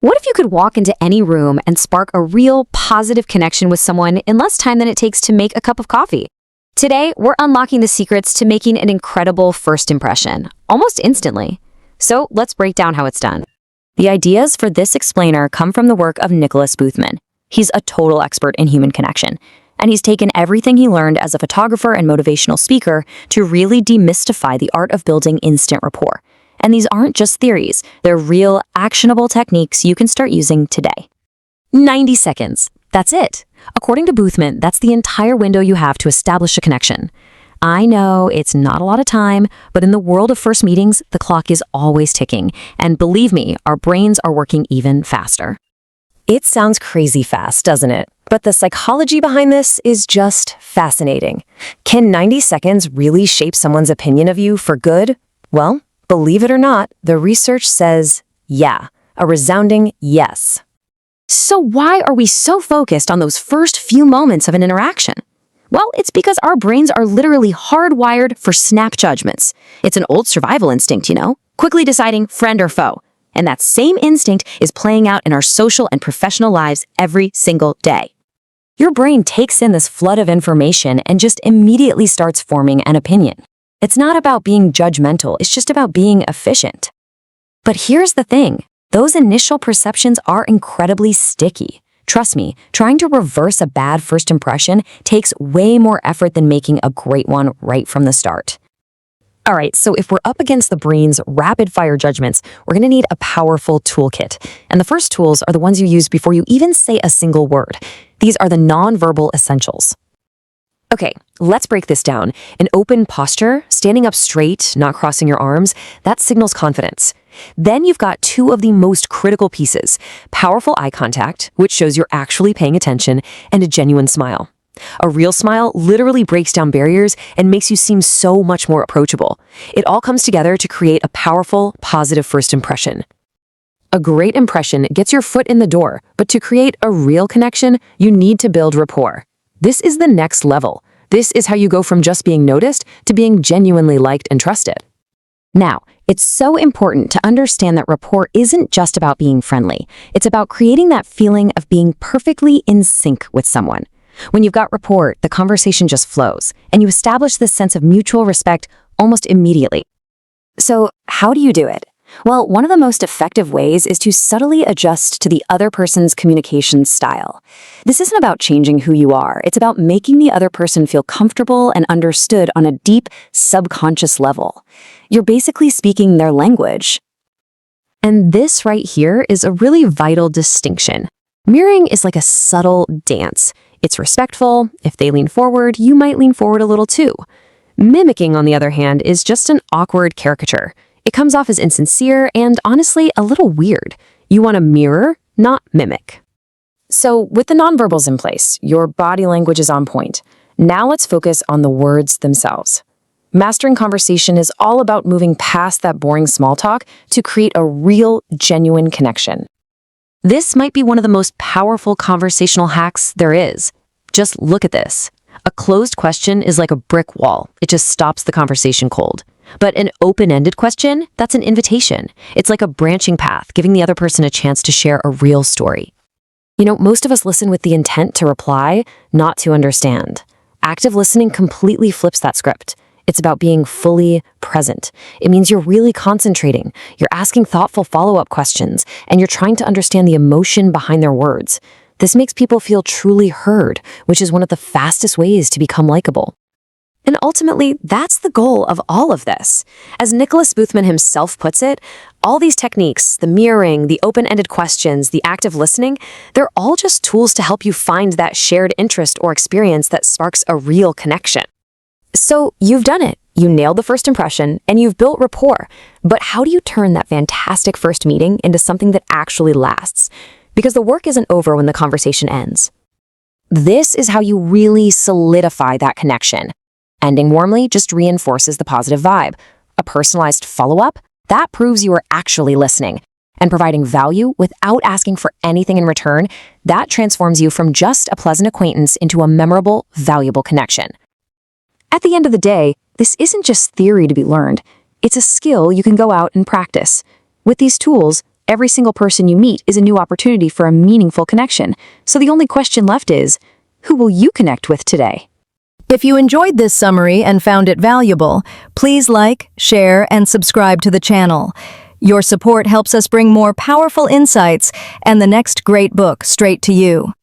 What if you could walk into any room and spark a real positive connection with someone in less time than it takes to make a cup of coffee? Today, we're unlocking the secrets to making an incredible first impression, almost instantly. So let's break down how it's done. The ideas for this explainer come from the work of Nicholas Boothman. He's a total expert in human connection, and he's taken everything he learned as a photographer and motivational speaker to really demystify the art of building instant rapport. And these aren't just theories, they're real, actionable techniques you can start using today. 90 seconds. That's it. According to Boothman, that's the entire window you have to establish a connection. I know it's not a lot of time, but in the world of first meetings, the clock is always ticking. And believe me, our brains are working even faster. It sounds crazy fast, doesn't it? But the psychology behind this is just fascinating. Can 90 seconds really shape someone's opinion of you for good? Well, believe it or not, the research says, yeah, a resounding yes. So why are we so focused on those first few moments of an interaction? Well, it's because our brains are literally hardwired for snap judgments. It's an old survival instinct, quickly deciding friend or foe. And that same instinct is playing out in our social and professional lives every single day. Your brain takes in this flood of information and just immediately starts forming an opinion. It's not about being judgmental, it's just about being efficient. But here's the thing, those initial perceptions are incredibly sticky. Trust me, trying to reverse a bad first impression takes way more effort than making a great one right from the start. All right, so if we're up against the brain's rapid-fire judgments, we're going to need a powerful toolkit. And the first tools are the ones you use before you even say a single word. These are the nonverbal essentials. Okay, let's break this down. An open posture, standing up straight, not crossing your arms, that signals confidence. Then you've got two of the most critical pieces, powerful eye contact, which shows you're actually paying attention, and a genuine smile. A real smile literally breaks down barriers and makes you seem so much more approachable. It all comes together to create a powerful, positive first impression. A great impression gets your foot in the door, but to create a real connection, you need to build rapport. This is the next level. This is how you go from just being noticed to being genuinely liked and trusted. Now, it's so important to understand that rapport isn't just about being friendly. It's about creating that feeling of being perfectly in sync with someone. When you've got rapport, the conversation just flows, and you establish this sense of mutual respect almost immediately. So, how do you do it? Well, one of the most effective ways is to subtly adjust to the other person's communication style. This isn't about changing who you are. It's about making the other person feel comfortable and understood on a deep, subconscious level. You're basically speaking their language. And this right here is a really vital distinction. Mirroring is like a subtle dance. It's respectful. If they lean forward, you might lean forward a little too. Mimicking, on the other hand, is just an awkward caricature. It comes off as insincere and, honestly, a little weird. You want to mirror, not mimic. So, with the nonverbals in place, your body language is on point. Now let's focus on the words themselves. Mastering conversation is all about moving past that boring small talk to create a real, genuine connection. This might be one of the most powerful conversational hacks there is. Just look at this. A closed question is like a brick wall. It just stops the conversation cold. But an open-ended question, that's an invitation. It's like a branching path, giving the other person a chance to share a real story. Most of us listen with the intent to reply, not to understand. Active listening completely flips that script. It's about being fully present. It means you're really concentrating. You're asking thoughtful follow-up questions, and you're trying to understand the emotion behind their words. This makes people feel truly heard, which is one of the fastest ways to become likable. And ultimately, that's the goal of all of this. As Nicholas Boothman himself puts it, all these techniques, the mirroring, the open-ended questions, the active listening, they're all just tools to help you find that shared interest or experience that sparks a real connection. So you've done it. You nailed the first impression, and you've built rapport. But how do you turn that fantastic first meeting into something that actually lasts? Because the work isn't over when the conversation ends. This is how you really solidify that connection. Ending warmly just reinforces the positive vibe. A personalized follow-up, that proves you are actually listening. And providing value without asking for anything in return, that transforms you from just a pleasant acquaintance into a memorable, valuable connection. At the end of the day, this isn't just theory to be learned. It's a skill you can go out and practice. With these tools, every single person you meet is a new opportunity for a meaningful connection. So the only question left is, who will you connect with today? If you enjoyed this summary and found it valuable, please like, share, and subscribe to the channel. Your support helps us bring more powerful insights and the next great book straight to you.